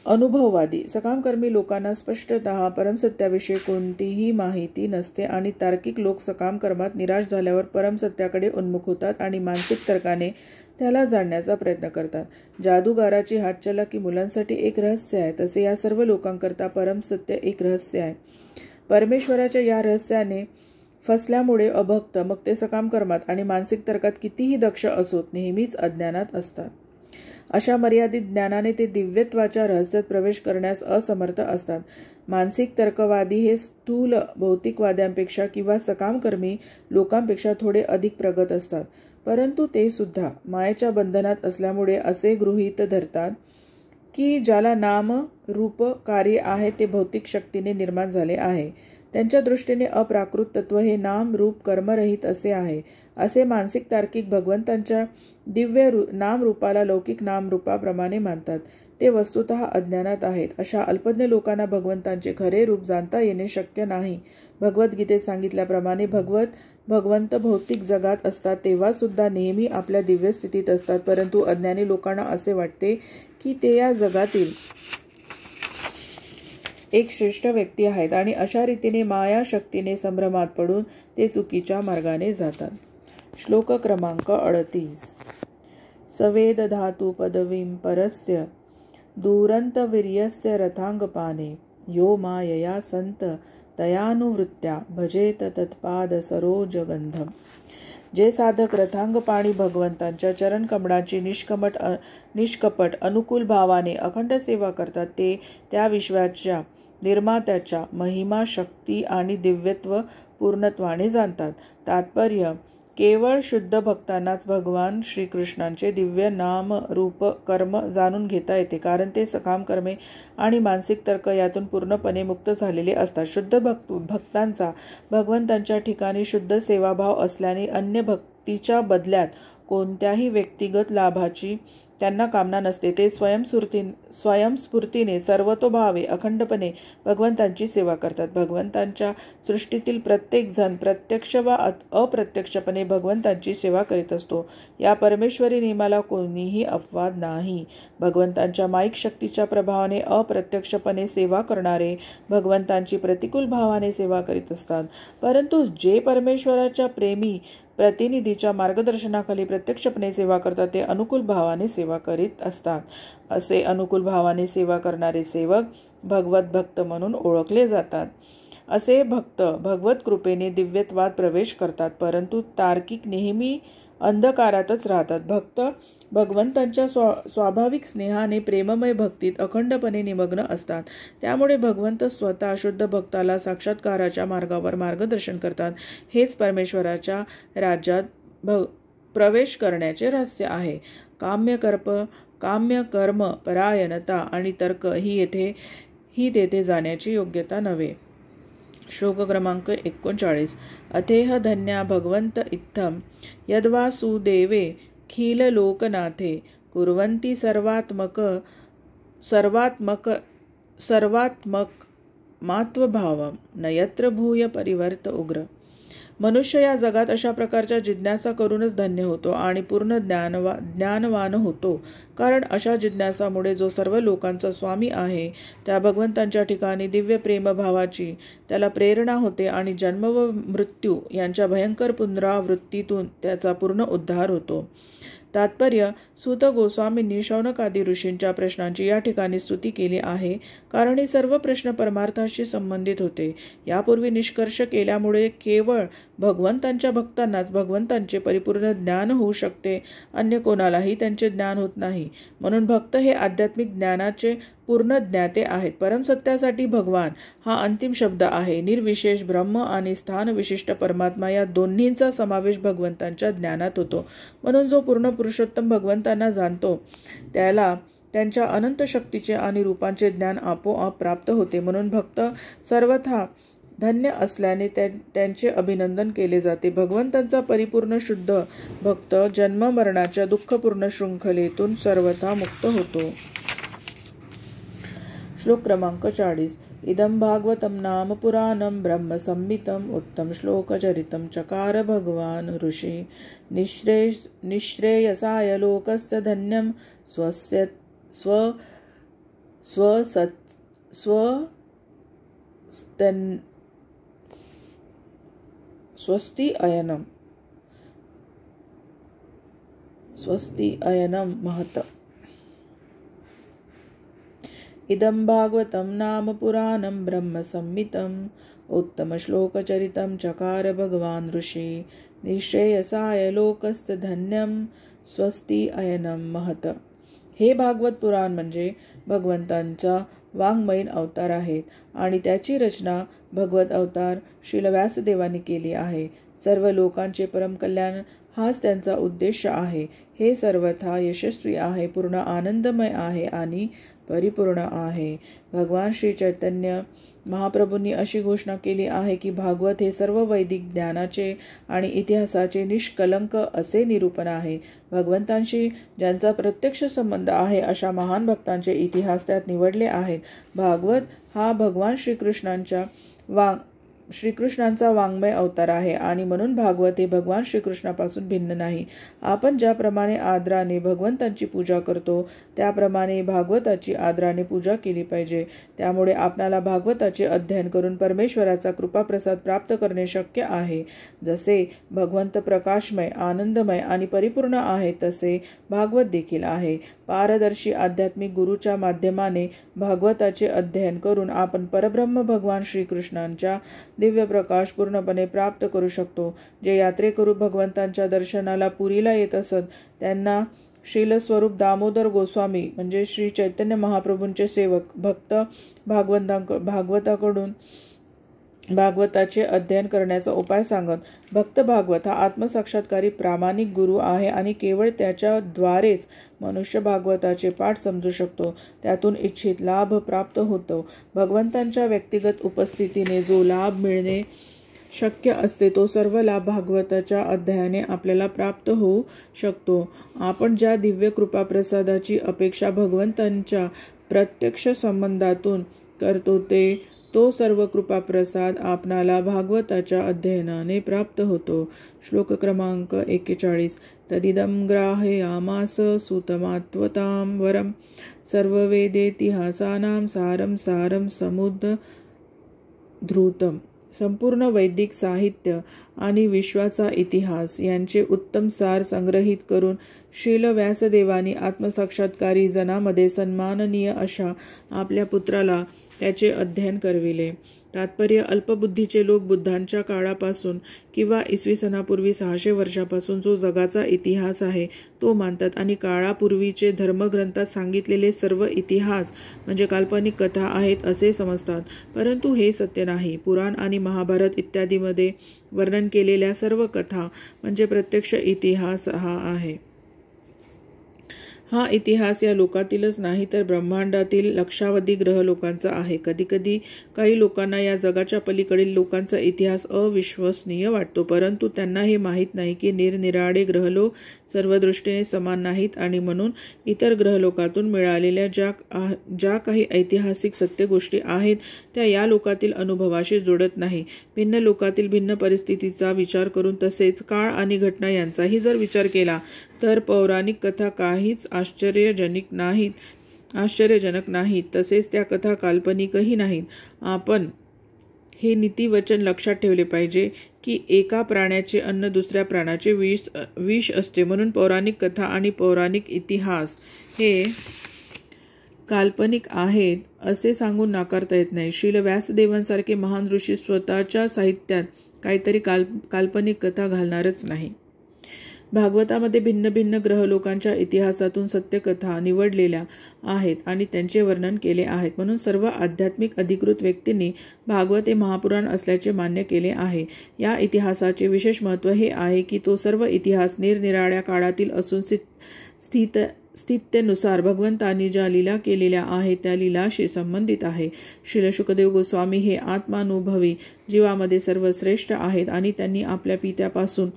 अनुभववादी सकामकर्मी लोकांना स्पष्टतः परमसत्याविषयी कोणतीही माहिती नसते आणि तार्किक लोक सकाम कर्मात निराश झाल्यावर परमसत्याकडे उन्मुख होतात आणि मानसिक तर्काने त्याला जाणण्याचा प्रयत्न करतात. जादूगाराची हातचलाकी मुलांसाठी एक रहस्य आहे, तसे या सर्व लोकांकरता परमसत्य एक रहस्य आहे. परमेश्वराच्या या रहस्याने फसल्यामुळे अभक्त, मग ते सकाम कर्मात आणि मानसिक तर्कात कितीही दक्ष असोत, नेहमीच अज्ञानात असतात. अशा मर्यादित ज्ञानाने ते दिव्यत्वाच्या रहस्यात प्रवेश करण्यास असमर्थ असतात. मानसिक तर्कवादी हे स्थूल भौतिकवाद्यांपेक्षा किंवा सकामकर्मी लोकांपेक्षा थोडे अधिक प्रगत असतात, परंतु ते सुद्धा मायेच्या बंधनात असल्यामुळे असे गृहीत धरतात की ज्याला नाम रूप कार्य आहे ते भौतिक शक्तीने निर्माण झाले आहे. त्यांच्या दृष्टीने अप्राकृत तत्व हे नाम रूप कर्मरहित असे आहे. असे मानसिक तार्किक भगवंतांच्या दिव्य नामरूपाला लौकिक नामरूपाप्रमाणे मानतात. ते वस्तुतः अज्ञानात आहेत. अशा अल्पज्ञ लोकांना भगवंतांचे खरे रूप जाणता येणे शक्य नाही. भगवद्गीतेत सांगितल्याप्रमाणे भगवंत भौतिक जगात असतात तेव्हा सुद्धा नेहमी आपल्या दिव्य स्थितीत असतात, परंतु अज्ञानी लोकांना असे वाटते की ते या जगातील एक श्रेष्ठ व्यक्ती आहेत आणि अशा रीतीने माया शक्तीने संभ्रमात पडून ते चुकीच्या मार्गाने जातात. श्लोक क्रमांक 38. सवेद धातू पदवीं परस्य दुरंतवीर्यस्य रथांगपाने यो मायया संत तयानुवृत्त्या भजेत तत्पाद सरोजगंधम. जे साधक रथांगपाणी भगवंतांच्या चरणकमळाची निष्कपट अनुकूल भावाने अखंड सेवा करतात, ते त्या विश्वाच्या निर्मात्याच्या महिमा, शक्ती आणि दिव्यत्व पूर्णत्वाने जाणतात. तात्पर्य: केवळ शुद्ध भक्तांनाच भगवान श्रीकृष्णांचे दिव्य नाम रूप कर्म जाणून घेता येते, कारण ते सकाम कर्मे आणि मानसिक तर्क यातून पूर्णपणे मुक्त झालेले असतात. शुद्ध भक्तांचा भगवंतांच्या ठिकाणी शुद्ध सेवाभाव असल्याने अन्य भक्तीच्या बदल्यात कोणत्याही व्यक्तिगत लाभाची त्यांना कामना नसते. ते स्वयंस्फूर्तीने सर्वतोभावे अखंडपणे भगवंतांची सेवा करतात. भगवंतांच्या सृष्टीतील प्रत्येक जण प्रत्यक्ष वा अप्रत्यक्षपणे भगवंतांची सेवा करीत असतो. या परमेश्वरी नियमाला कोणीही अपवाद नाही. भगवंतांच्या माईक शक्तीच्या प्रभावाने अप्रत्यक्षपणे सेवा करणारे भगवंतांची प्रतिकूल भावाने सेवा करीत असतात, परंतु जे परमेश्वराच्या प्रेमी प्रतिनिधीच्या मार्गदर्शनाखाली प्रत्यक्षपणे सेवा करतात ते अनुकूल भावाने सेवा करीत असतात. असे अनुकूल भावाने सेवा करणारे सेवक भगवत भक्त म्हणून ओळखले जातात. असे भक्त भगवत कृपेने दिव्यत्वात प्रवेश करतात, परंतु तार्किक नेहमी अंधकारातच राहतात. भक्त भगवंतांच्या स्वाभाविक स्नेहाने प्रेममय भक्तीत अखंडपणे निमग्न असतात. त्यामुळे भगवंत स्वतः शुद्ध भक्ताला साक्षात्काराच्या मार्गावर मार्गदर्शन करतात. हेच परमेश्वराच्या राज्यात प्रवेश करण्याचे रहस्य आहे. काम्य कर्म परायणता आणि तर्क ही तेथे जाण्याची योग्यता नव्हे. श्लोक क्रमांक 39. अथेह धन्या भगवंत इत्थम यद्वासुदेवे खिल लोकनाथे कुर्वन्ति सर्वात्मक मात्वभावम न यत्र भूय परिवर्त उग्र. मनुष्य या जगात अशा प्रकारच्या जिज्ञासा करूनच धन्य होतो आणि पूर्ण ज्ञानवान होतो, कारण अशा जिज्ञासामुळे जो सर्व लोकांचा स्वामी आहे त्या भगवंतांच्या ठिकाणी दिव्य प्रेमभावाची त्याला प्रेरणा होते आणि जन्म व मृत्यू यांच्या भयंकर पुनरावृत्तीतून त्याचा पूर्ण उद्धार होतो. तात्पर्य: सूत गोस्वामींनी शौनकादी ऋषींच्या प्रश्नांची या ठिकाणी स्तुती केली आहे, कारण हे सर्व प्रश्न परमार्थाशी संबंधित होते. यापूर्वी निष्कर्ष केल्यामुळे केवळ भगवंतांच्या भक्तांनाच भगवंतांचे परिपूर्ण ज्ञान होऊ शकते, अन्य कोणालाही त्यांचे ज्ञान होत नाही. म्हणून भक्त हे आध्यात्मिक ज्ञानाचे पूर्ण ज्ञाते आहेत. परमसत्यासाठी भगवान हा अंतिम शब्द आहे. निर्विशेष ब्रह्म आणि स्थान विशिष्ट परमात्मा या दोन्हींचा समावेश भगवंतांच्या ज्ञानात होतो. म्हणून जो पूर्ण पुरुषोत्तम भगवंतांना जाणतो त्याला त्यांच्या अनंत शक्तीचे आणि रूपांचे ज्ञान आपोआप प्राप्त होते. म्हणून भक्त सर्वथा धन्य असल्याने त्यांचे अभिनंदन केले जाते. भगवंतांचा परिपूर्ण शुद्ध भक्त जन्म मरणाच्या दुःखपूर्ण शृंखलेतून सर्वथा मुक्त होतो. श्लोक क्रमांक 40. इदं भागवतं नाम पुराणं ब्रह्म संहितं उत्तम श्लोकचरितं चकार भगवान ऋषी निःश्रेयसाय लोकस्य धन्यं स्वस्ति अयनम महत। इदं भागवतं नाम पुराणं ब्रह्म संहितं उत्तम श्लोकचरितं चकार भगवान ऋषी निश्रेयसाय लोकस्थधन्यं स्वस्ति अयनम महत। हे भागवत पुराण म्हणजे भगवंतांचा वाङ्मयीन अवतार आहेत आणि त्याची रचना भगवत अवतार श्रील व्यासदेवांनी केली आहे। सर्व लोकांचे परमकल्याण हाच त्यांचा उद्देश आहे। हे सर्वथा यशस्वी आहे, पूर्ण आनंदमय आहे आणि परिपूर्ण आहे। भगवान श्री चैतन्य महाप्रभूंनी अशी घोषणा केली आहे की भागवत हे सर्व वैदिक ज्ञानाचे आणि इतिहासाचे निष्कलंक असे निरूपण आहे। भगवंतांशी ज्यांचा प्रत्यक्ष संबंध आहे अशा महान भक्तांचे इतिहास त्यात निवडले आहेत। भागवत हा भगवान श्रीकृष्णांचा वाङ्मय अवतार आहे आणि म्हणून भागवत हे भगवान श्रीकृष्णापासून भिन्न नाही। आपण ज्याप्रमाणे आदराने भगवंतांची पूजा करतो त्याप्रमाणे भागवताची आदराने पूजा केली पाहिजे। त्यामुळे आपणाला भागवताचे अध्ययन करून परमेश्वराचा कृपाप्रसाद प्राप्त करणे शक्य आहे। जसे भगवंत प्रकाशमय, आनंदमय आणि परिपूर्ण आहे तसे भागवत देखील आहे। पारदर्शी आध्यात्मिक गुरूच्या माध्यमाने भागवताचे अध्ययन करून आपण परब्रह्म भगवान श्रीकृष्णांच्या दिव्य प्रकाश पूर्णपणे प्राप्त करू शकतो। जे यात्रेकरू भगवंतांच्या दर्शनाला पुरीला येत असत त्यांना श्रील स्वरूप दामोदर गोस्वामी म्हणजे श्री चैतन्य महाप्रभूंचे सेवक भक्त भागवताकडून भागवताचे अध्ययन करण्याचा उपाय सांगत। भक्त भागवत हा आत्मसाक्षात्कारी प्रामाणिक गुरु आहे आणि केवळ त्याच्याद्वारेच मनुष्य भागवताचे पाठ समजू शकतो, त्यातून इच्छित लाभ प्राप्त होतो। भगवंतांच्या व्यक्तिगत उपस्थितीने जो लाभ मिळणे शक्य असते तो सर्व लाभ भागवताच्या अध्ययनाने आपल्याला प्राप्त होऊ शकतो। आपण ज्या दिव्य कृपाप्रसादाची अपेक्षा भगवंतांच्या प्रत्यक्ष संबंधातून करतो तो सर्व कृपाप्रसाद आपणाला भागवताच्या अध्ययनाने प्राप्त होतो। श्लोक क्रमांक 41। तदिदं ग्राहयामास सुतमात्वतां वरं सर्ववेदेतिहासानां सारं सारं समुद्धृतम्। संपूर्ण वैदिक साहित्य आणि विश्वाचा इतिहास यांचे उत्तम सार संग्रहित करून श्रील व्यासदेवानी आत्मसाक्षात्कारी जनामध्ये सन्माननीय अशा आपल्या पुत्राला त्याचे अध्ययन करविले। तात्पर्य: अल्पबुद्धीचे लोक बुद्धांच्या काळापासून किंवा इसवी सनापूर्वी 600 वर्षापासून जो जगाचा इतिहास आहे तो मानतात आणि काळापूर्वीचे धर्मग्रंथात सांगितलेले सर्व इतिहास म्हणजे काल्पनिक कथा आहेत असे समजतात, परंतु हे सत्य नाही। पुराण आणि महाभारत इत्यादीमध्ये वर्णन केलेल्या सर्व कथा म्हणजे प्रत्यक्ष इतिहास हा आहे। हा इतिहास या लोकातीलच नाही तर ब्रह्मांडातील लक्षावधी ग्रह लोकांचा आहे। कधीकधी काही लोकांना या जगाच्या पलीकडील लोकांचा इतिहास अविश्वसनीय वाटतो, परंतु त्यांना हे माहीत नाही की निरनिराळे ग्रहलोक सर्व दृष्टीने समान नाहीत आणि म्हणून इतर ग्रहलोकातून मिळालेल्या ज्या काही ऐतिहासिक सत्य गोष्टी आहेत त्या या लोकातील अनुभवाशी जोडत नाही। भिन्न लोकातील भिन्न परिस्थितीचा विचार करून तसेच काळ आणि घटना यांचाही जर विचार केला तर पौराणिक कथा काहीच आश्चर्यजनक नाहीत, तसेच त्या कथा काल्पनिकही नाहीत। आपण हे नीतिवचन लक्षात ठेवले पाहिजे की एका प्राण्याचे अन्न दुसऱ्या प्राण्याचे विष असते, म्हणून पौराणिक कथा आणि पौराणिक इतिहास हे काल्पनिक आहेत असे सांगून नाकारता येत नाही। श्रील व्यासदेवांसारखे महान ऋषी स्वतःच्या साहित्यात काहीतरी काल्पनिक कथा घालणारच नाही। भागवतामध्ये भिन्न भिन्न ग्रहलोकांच्या इतिहासातून सत्यकथा निवडलेल्या आहेत आणि त्यांचे वर्णन केले आहेत, म्हणून सर्व आध्यात्मिक अधिकृत व्यक्तींनी भागवत हे महापुराण असल्याचे मान्य केले आहे। या इतिहासाचे विशेष महत्त्व हे आहे की तो सर्व इतिहास निरनिराळ्या काळातील असून स्थित्यनुसार भगवंतांनी ज्या लीला केलेल्या आहेत त्या लीलाशी संबंधित आहे। श्रील शुकदेव गोस्वामी हे आत्मानुभवी जीवामध्ये सर्वश्रेष्ठ आहेत आणि त्यांनी आपल्या पित्यापासून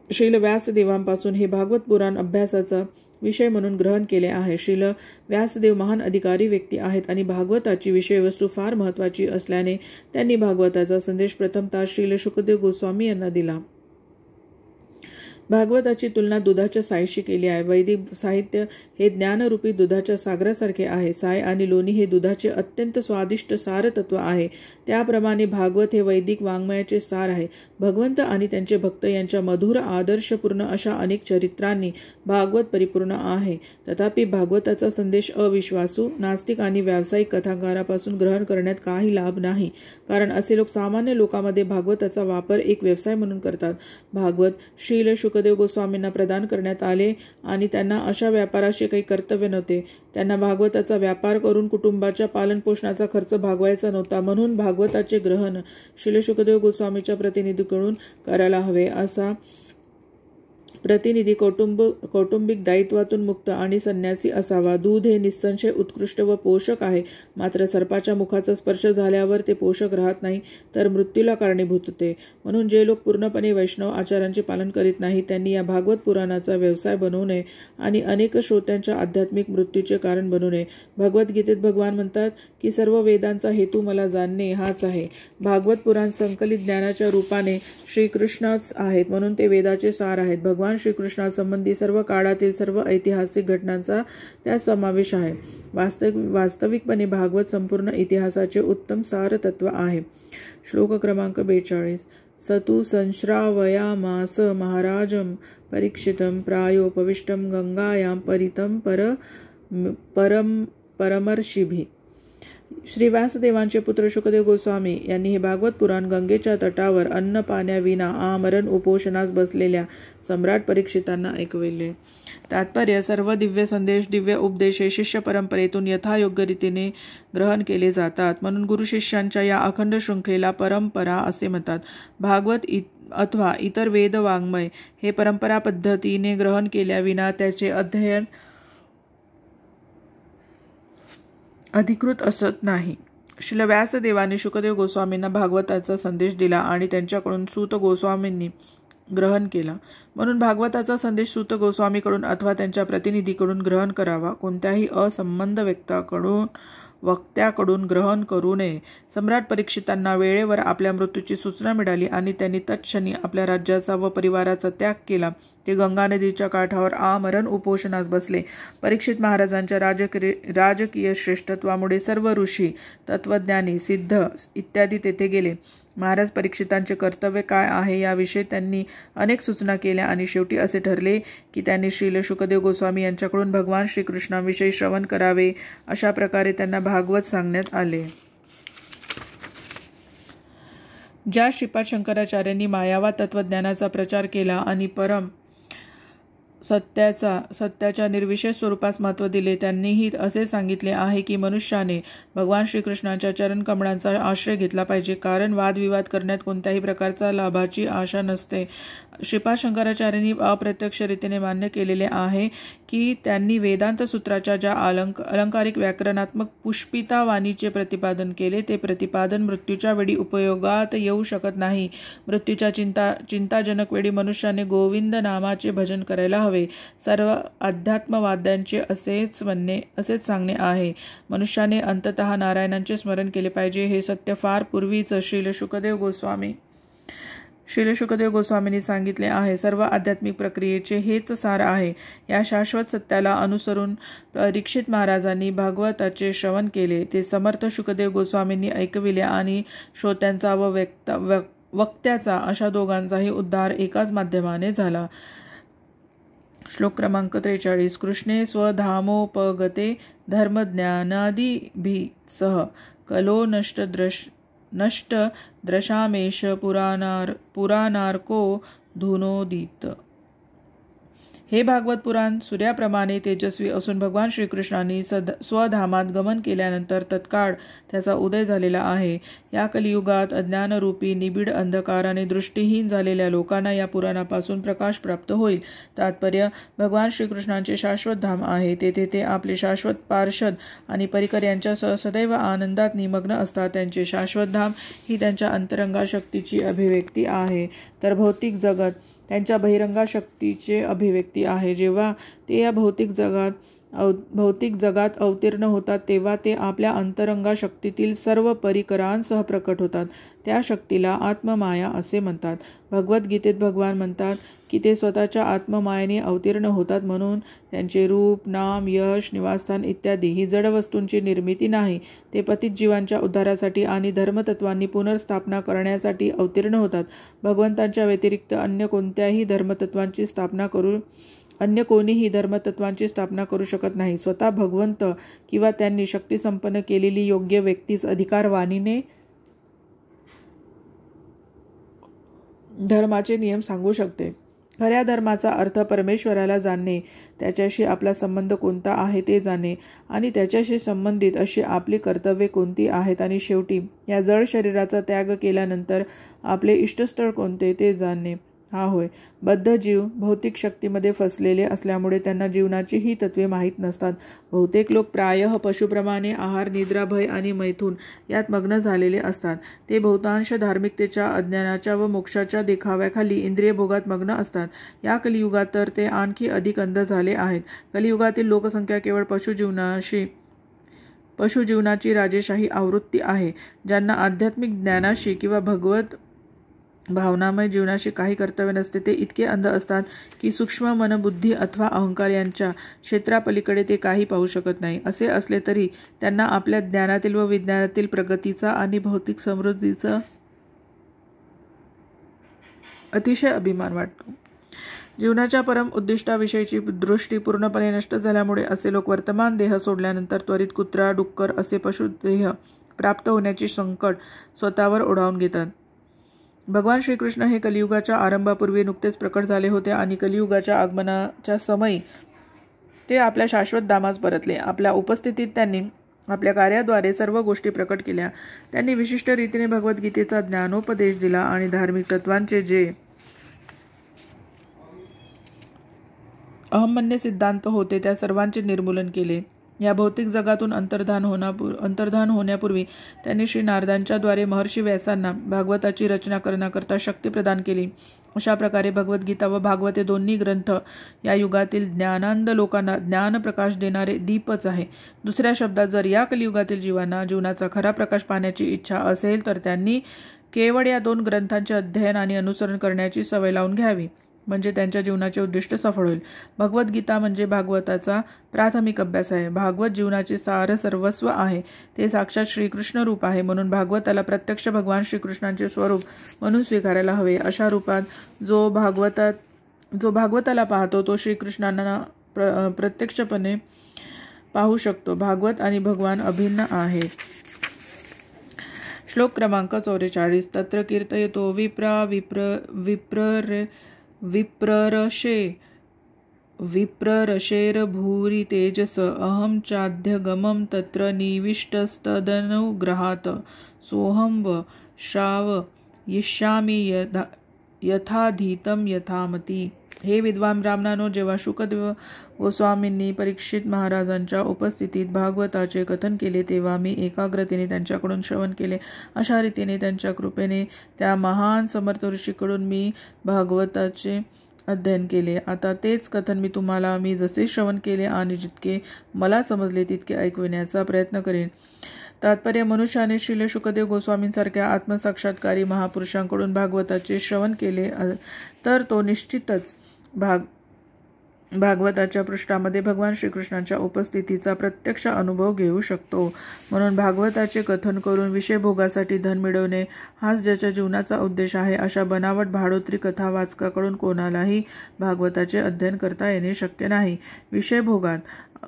श्रील व्यासदेवांपासून हे भागवत पुराण अभ्यासाचा विषय म्हणून ग्रहण केले आहे। श्रील व्यासदेव महान अधिकारी व्यक्ती आहेत आणि भागवताची विषयवस्तू फार महत्त्वाची असल्याने त्यांनी भागवताचा संदेश प्रथमतः श्रील शुकदेव गोस्वामी यांना दिला। भागवताची तुलना दुधाच्या सायशी केली आहे. वैदिक साहित्य हे ज्ञानरूपी दुधाच्या सागरासारखे आहे. साय आणि लोणी हे दुधाचे अत्यंत स्वादिष्ट सारतत्व आहे. त्याप्रमाणे भागवत हे वैदिक वाङ्मयाचे सार आहे. भगवंत आणि त्यांचे भक्त यांच्या मधुर आदर्शपूर्ण अशा अनेक चरित्रांनी भागवत परिपूर्ण आहे. तथापि भागवताचा संदेश अविश्वासू, नास्तिक आणि व्यावसायिक कथाकारापासून ग्रहण करण्यात काही लाभ नाही. कारण असे लोक सामान्य लोकांमध्ये भागवताचा वापर एक व्यवसाय म्हणून करतात. भागवत श्रील शुकदेव गोस्वामींना प्रदान करण्यात आले आणि त्यांना अशा व्यापाराशी काही कर्तव्य नव्हते. त्यांना भागवताचा व्यापार करून कुटुंबाच्या पालनपोषणाचा खर्च भागवायचा नव्हता. म्हणून भागवताचे ग्रहण श्रील शुकदेव गोस्वामीच्या प्रतिनिधीकडून करायला हवे. असा प्रतिनिधी कौटुंबिक दायित्वातून मुक्त आणि संन्यासी असावा. दूध हे निसंशय उत्कृष्ट व पोषक आहे. मात्र सर्पाच्या मुखाचा स्पर्श झाल्यावर ते पोषक राहत नाही, तर मृत्यूला कारणीभूत होते. म्हणून जे लोक पूर्णपणे वैष्णव आचारांचे पालन करीत नाहीत त्यांनी या भागवत पुराणाचा व्यवसाय बनवू नये आणि अनेक श्रोत्यांच्या आध्यात्मिक मृत्यूचे कारण बनू नये. भगवद्गीतेत भगवान म्हणतात की सर्व वेदांचा हेतू मला जाणणे हाच आहे. भागवत पुराण संकलित ज्ञानाच्या रूपाने श्रीकृष्णच आहेत, म्हणून ते वेदाचे सार आहेत. भगवान श्रीकृष्णासंबंधी सर्व काळातील सर्व ऐतिहासिक घटनांचा त्यात समावेश आहे. वास्तविकपणे भागवत संपूर्ण इतिहासाचे उत्तम सारतत्व आहे. श्लोक क्रमांक 42. सतु संश्रावयामास महाराजं परीक्षितं प्रायोपविष्टं गंगायां परितं परमर्षिभिः. श्री व्यासदेवांचे पुत्र शुकदेव गोस्वामी यांनी हे भागवत पुराण गंगेच्या तटावर अन्न पाण्याविना आमरण उपोषणास बसलेल्या सम्राट परीक्षितांना ऐकविले. तात्पर्य: सर्व दिव्य संदेश, दिव्य उपदेश हे शिष्य परंपरेतून यथायोग्य रीतीने ग्रहण केले जातात. म्हणून गुरुशिष्यांच्या या अखंड शृंखलेला परंपरा असे म्हणतात. भागवत अथवा इतर वेद वाङ्मय हे परंपरा पद्धतीने ग्रहण केल्याविना त्याचे अध्ययन अधिकृत असत नाही. श्रील व्यासदेवाने शुकदेव गोस्वामींना भागवताचा संदेश दिला आणि त्यांच्याकडून सूत गोस्वामींनी ग्रहण केला. म्हणून भागवताचा संदेश सूत गोस्वामीकडून अथवा त्यांच्या प्रतिनिधीकडून ग्रहण करावा. कोणत्याही असंबद्ध वक्त्याकडून ग्रहण करू नये. सम्राट परीक्षितांना वेळेवर आपल्या मृत्यूची सूचना मिळाली आणि त्यांनी तत्क्षणी आपल्या राज्याचा व परिवाराचा त्याग केला. ते गंगा नदीच्या काठावर आमरण उपोषणास बसले. परीक्षित महाराजांच्या राजकीय श्रेष्ठत्वामुळे सर्व ऋषी, तत्वज्ञानी, सिद्ध इत्यादी तेथे गेले. महाराज परीक्षितांचे कर्तव्य काय आहे याविषयी त्यांनी अनेक सूचना केल्या आणि शेवटी असे ठरले की त्यांनी श्रील शुकदेव गोस्वामी यांच्याकडून भगवान श्रीकृष्णांविषयी श्रवण करावे. अशा प्रकारे त्यांना भागवत सांगण्यात आले. ज्या श्रीपाद शंकराचार्यांनी मायावाद तत्वज्ञानाचा प्रचार केला आणि परम सत्याच्या निर्विशेष स्वरूपास महत्त्व दिले, त्यांनीही असे सांगितले आहे की मनुष्याने भगवान श्रीकृष्णाच्या चरणकमळांचा आश्रय घेतला पाहिजे, कारण वादविवाद करण्यात कोणत्याही प्रकारचा लाभाची आशा नसते. श्रीपाद शंकराचार्यांनी अप्रत्यक्ष रीतीने मान्य केलेले आहे की त्यांनी वेदांत सूत्राच्या ज्या अलंकारिक व्याकरणात्मक पुष्पिता वाणीचे प्रतिपादन केले ते प्रतिपादन मृत्यूच्या वेळी उपयोगात येऊ शकत नाही. मृत्यूच्या चिंताजनक वेळी मनुष्याने गोविंद नामाचे भजन करायला हवे. सर्व अध्यात्मवाद्यांचे असेच सांगणे आहे. मनुष्याने अंततः नारायणांचे स्मरण केले पाहिजे. हे सत्य फार पूर्वीच श्रील शुकदेव गोस्वामींनी सांगितले आहे. सर्व आध्यात्मिक प्रक्रियेचे हेच सार आहे. या शाश्वत सत्याला अनुसरून परीक्षित महाराजांनी भागवताचे श्रवण केले. ते समर्थ शुकदेव गोस्वामींनी ऐकविले आणि श्रोत्यांचा व वक्त्याचा अशा दोघांचाही उद्धार एकाच माध्यमाने झाला. श्लोक क्रमांक 43. कृष्णे स्वधामोपगते धर्मज्ञानादिभिः सह कलो नष्ट द्रशामेश पुराणार्को धुनोदित. हे भागवत पुराण सूर्याप्रमाणे तेजस्वी असून भगवान श्रीकृष्णांनी स्वधामात गमन केल्यानंतर तत्काळ त्याचा उदय झालेला आहे. या कलियुगात अज्ञानरूपी निबिड अंधकाराने दृष्टीहीन झालेल्या लोकांना या पुराणापासून प्रकाश प्राप्त होईल. तात्पर्य: भगवान श्रीकृष्णांचे शाश्वत धाम आहे. तेथे ते आपले शाश्वत पार्षद आणि परिकर यांच्यासह सदैव आनंदात निमग्न असतात. त्यांचे शाश्वत धाम ही त्यांच्या अंतरंगा शक्तीची अभिव्यक्ती आहे, तर भौतिक जगत त्यांच्या बहिरंगा शक्तीचे अभिव्यक्ती आहे. जेव्हा ते या भौतिक जगात भौतिक जगात अवतीर्ण होतात तेव्हा ते आपल्या अंतरंगा शक्तीतील सर्व परिकरांसह प्रकट होतात. त्या शक्तीला आत्ममाया असे म्हणतात. भगवद्गीतेत भगवान म्हणतात की ते स्वतःच्या आत्ममायेने अवतीर्ण होतात, म्हणून त्यांचे रूप, नाम, यश, निवासस्थान इत्यादी ही जड वस्तूंची निर्मिती नाही. ते पतित जीवांच्या उद्धारासाठी आणि धर्मतत्वांनी पुनर्स्थापना करण्यासाठी अवतीर्ण होतात. भगवंतांच्या व्यतिरिक्त अन्य कोणीही धर्मतत्वांची स्थापना करू शकत नाही. स्वतः भगवंत किंवा त्यांनी शक्ती संपन्न केलेली योग्य व्यक्तीच अधिकारवाणीने धर्माचे नियम सांगू शकते. खऱ्या धर्माचा अर्थ परमेश्वराला जाणणे, त्याच्याशी आपला संबंध कोणता आहे ते जाणणे आणि त्याच्याशी संबंधित अशी आपली कर्तव्ये कोणती आहेत आणि शेवटी या जड शरीराचा त्याग केल्यानंतर आपले इष्टस्थळ कोणते ते जाणणे हा होय. बद्ध जीव भौतिक शक्तीमध्ये फसलेले असल्यामुळे त्यांना जीवनाची ही तत्वे माहीत नसतात. बहुतेक लोक प्रायः पशुप्रमाणे आहार, निद्रा, भय आणि मैथून यात मग्न झालेले असतात. ते बहुतांश धार्मिकतेच्या, अज्ञानाच्या व मोक्षाच्या देखाव्याखाली इंद्रिय भोगात मग्न असतात. या कलियुगात तर ते आणखी अधिक अंध झाले आहेत. कलियुगातील लोकसंख्या केवळ पशुजीवनाची राजेशाही आवृत्ती आहे. ज्यांना आध्यात्मिक ज्ञानाशी किंवा भगवत भावनामय जीवनाशी काही कर्तव्य नसते ते इतके अंध असतात की सूक्ष्म मन, बुद्धी अथवा अहंकार यांच्या क्षेत्रापलीकडे ते काही पाहू शकत नाही. असे असले तरी त्यांना आपल्या ज्ञानातील व विज्ञानातील प्रगतीचा आणि भौतिक समृद्धीचा अतिशय अभिमान वाटतो. जीवनाच्या परम उद्दिष्टाविषयीची दृष्टी पूर्णपणे नष्ट झाल्यामुळे असे लोक वर्तमान देह सोडल्यानंतर त्वरित कुत्रा, डुक्कर असे पशुदेह प्राप्त होण्याची संकट स्वतःवर ओढावून घेतात. भगवान श्रीकृष्ण हे कलियुगाच्या आरंभापूर्वी नुकतेच प्रकट झाले होते आणि कलियुगाच्या आगमनाच्या समयी ते आपल्या शाश्वत धामास परतले. आपल्या उपस्थितीत त्यांनी आपल्या कार्याद्वारे सर्व गोष्टी प्रकट केल्या. त्यांनी विशिष्ट रीतीने भगवद्गीतेचा ज्ञानोपदेश दिला आणि धार्मिक तत्वांचे जे अहंमन्य सिद्धांत होते त्या सर्वांचे निर्मूलन केले. या भौतिक जगातून अंतर्धान होण्यापूर्वी त्यांनी श्री नारदांच्या द्वारे महर्षी व्यासांना भागवताची रचना करण्याकरता शक्ती प्रदान केली. अशा प्रकारे भगवद्गीता व भागवत हे दोन्ही ग्रंथ या युगातील ज्ञानांध लोकांना ज्ञान प्रकाश देणारे दीपच आहे. दुसऱ्या शब्दात, जर या कलियुगातील जीवांना जीवनाचा खरा प्रकाश पाहण्याची इच्छा असेल तर त्यांनी केवळ या दोन ग्रंथांचे अध्ययन आणि अनुसरण करण्याची सवय लावून घ्यावी, म्हणजे त्यांच्या जीवनाचे उद्दिष्ट सफळ होईल. भगवद्गीता म्हणजे भागवताचा प्राथमिक अभ्यास आहे. भागवत जीवनाचे सार सर्वस्व आहे. ते साक्षात श्रीकृष्ण रूप आहे, म्हणून भागवताला प्रत्यक्ष भगवान श्रीकृष्णांचे स्वरूप म्हणून स्वीकारायला हवे. अशा रूपात जो भागवताला पाहतो तो श्रीकृष्णांना प्रत्यक्षपणे पाहू शकतो. भागवत आणि भगवान अभिन्न आहेत. श्लोक क्रमांक 44. तत्र कीर्तयतो विप्ररशेर भूरि तेजस अहं चाध्यगमं तत्र निविष्टस्तदनुग्रहात् सोऽहं व श्रावयिष्यामि यथाधीतं यथामती. हे विद्वान ब्राह्मणांनो, जेव्हा शुकदेव गोस्वामींनी परीक्षित महाराजांच्या उपस्थितीत भागवताचे कथन केले तेव्हा मी एकाग्रतेने त्यांच्याकडून श्रवण केले. अशा रीतीने त्यांच्या कृपेने त्या महान समर्थ ऋषीकडून मी भागवताचे अध्ययन केले. आता तेच कथन मी जसे श्रवण केले आणि जितके मला समजले तितके ऐकविण्याचा प्रयत्न करेन. तात्पर्य, मनुष्याने श्रील शुकदेव गोस्वामींसारख्या आत्मसाक्षात्कारी महापुरुषांकडून भागवताचे श्रवण केले तर तो निश्चितच भागवताच्या पृष्ठामध्ये भगवान श्रीकृष्णांच्या उपस्थितीचा प्रत्यक्ष अनुभव घेऊ शकतो. म्हणून भागवताचे कथन करून विषयभोगासाठी धन मिळवणे हाच ज्याच्या जीवनाचा उद्देश आहे, अशा बनावट भाडोत्री कथा वाचकाकडून कोणालाही भागवताचे अध्ययन करता येणे शक्य नाही. विषयभोगात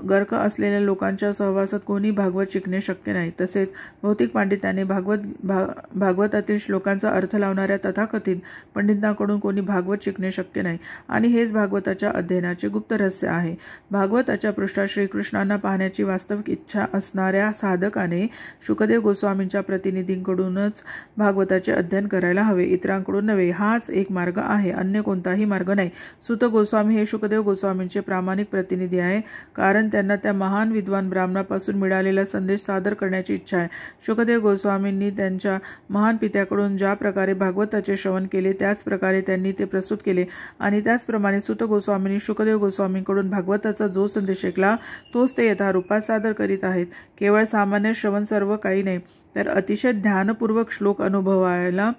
गर्क असलेल्या लोकांच्या सहवासात कोणी भागवत शिकणे शक्य नाही. तसेच भौतिक पांडित्याने भागवतातील श्लोकांचा अर्थ लावणाऱ्या तथाकथित पंडितांकडून कोणी भागवत शिकणे शक्य नाही. आणि हेच भागवताच्या अध्ययनाचे गुप्त रहस्य आहे. भागवताच्या पृष्ठात श्रीकृष्णांना पाहण्याची वास्तविक इच्छा असणाऱ्या साधकाने शुकदेव गोस्वामींच्या प्रतिनिधींकडूनच भागवताचे अध्ययन करायला हवे, इतरांकडून नव्हे. हाच एक मार्ग आहे, अन्य कोणताही मार्ग नाही. सुत गोस्वामी हे शुकदेव गोस्वामींचे प्रामाणिक प्रतिनिधी आहे, कारण कारण त्यांना त्या महान विद्वान ब्राह्मणापासून मिळालेला संदेश सादर करण्याची इच्छा आहे. शुकदेव गोस्वामींनी त्यांच्या महान पित्याकडून ज्या प्रकारे भागवताचे श्रवण केले त्याच प्रकारे त्यांनी ते प्रस्तुत केले आणि त्याचप्रमाणे सुत गोस्वामींनी शुकदेव गोस्वामींकडून भागवताचा जो संदेश ऐकला तोच ते यथारूपात सादर करीत आहेत. केवळ सामान्य श्रवण सर्व काही नाही, तर अतिशय ध्यानपूर्वक श्लोक अनुभवायला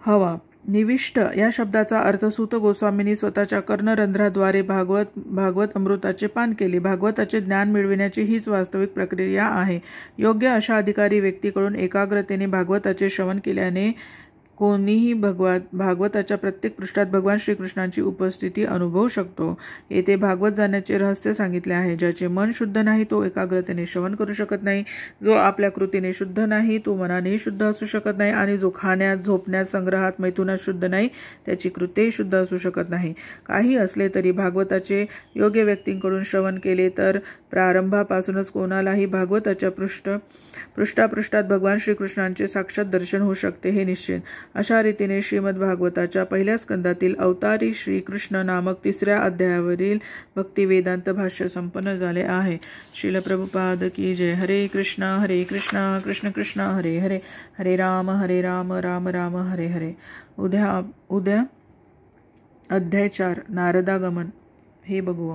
हवा. निविष्ट या शब्दाचा अर्थ सूत गोस्वामींनी स्वतःच्या कर्णरंध्राद्वारे भागवत अमृताचे पान केले. भागवताचे ज्ञान मिळविण्याची हीच वास्तविक प्रक्रिया आहे. योग्य अशा अधिकारी व्यक्तीकडून एकाग्रतेने भागवताचे श्रवण केल्याने कोणीही भागवताच्या प्रत्येक पृष्ठात भगवान श्रीकृष्णांची उपस्थिती अनुभवू शकतो. येथे भागवत जाण्याचे रहस्य सांगितले आहे. ज्याचे मन शुद्ध नाही तो एकाग्रतेने श्रवण करू शकत नाही. जो आपल्या कृतीने शुद्ध नाही तो मनानेही शुद्ध असू शकत नाही आणि जो खाण्यात, झोपण्यात, संग्रहात, मैथुनात शुद्ध नाही त्याची कृत्येही शुद्ध असू शकत नाही. काही असले तरी भागवताचे योग्य व्यक्तींकडून श्रवण केले तर प्रारंभापासूनच कोणालाही भागवताच्या पृष्ठात भगवान श्रीकृष्णांचे साक्षात दर्शन होऊ शकते हे निश्चित. अशा रीतीने श्रीमद भागवताच्या पहिल्या स्कंदातील अवतारी श्रीकृष्ण नामक 3ऱ्या अध्यायावरील भक्तिवेदांत भाष्य संपन्न झाले आहे. श्रील प्रभुपाद की जय. हरे कृष्ण कृष्ण कृष्ण हरे हरे, हरे राम राम राम हरे हरे. उद्या अध्याय 4 नारदागमन हे बघू.